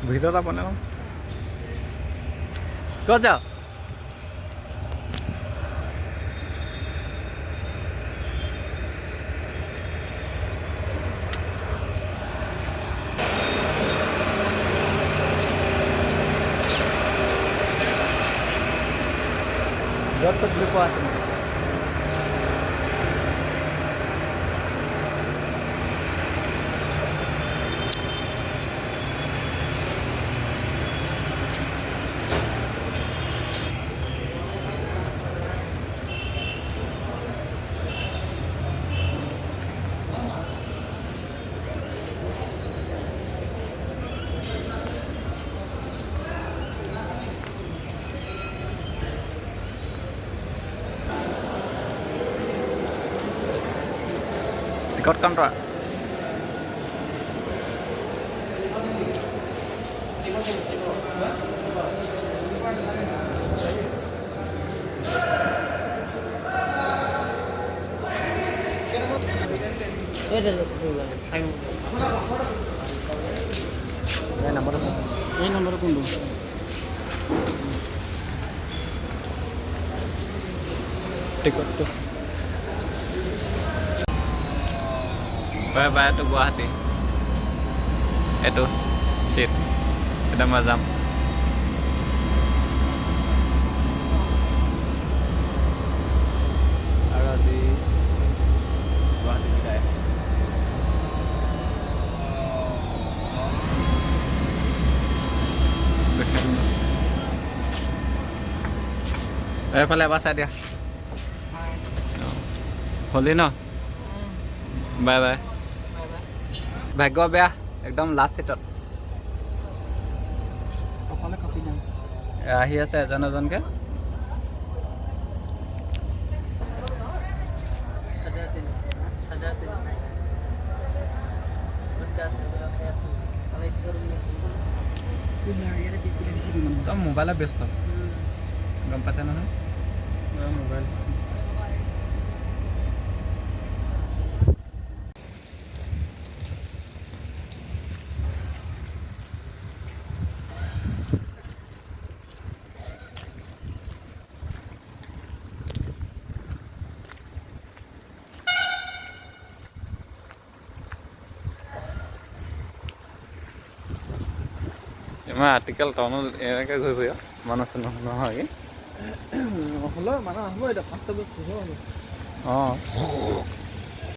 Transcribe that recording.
ভিতৰত আপুনি ক'ত যাওঁ য'ত ত'ত বুলি কোৱা আছে টিকট কাউণ্টাৰ এই নম্বৰটো কোনটো টিকটটো বাই বাই এইটো গুৱাহাটী এইটো চিট এতিয়া মই যাম আৰু আজি গুৱাহাটী বিদায় এইফালে এবাৰ চাই দিয়া হ'লি ন বাই বাই ভাগ্য বেয়া একদম লাষ্ট চিটত আহি আছে এজন এজনকৈ তই মোবাইলত ব্যস্ত গম পাইছে নহয় মোবাইল ইমান আৰ্টিকেল টাউনত এনেকৈ ঘূৰি ফুৰি মন আছে নহয় কি হ'লেও মানুহ আহিব এতিয়া 5টা বজাত অঁ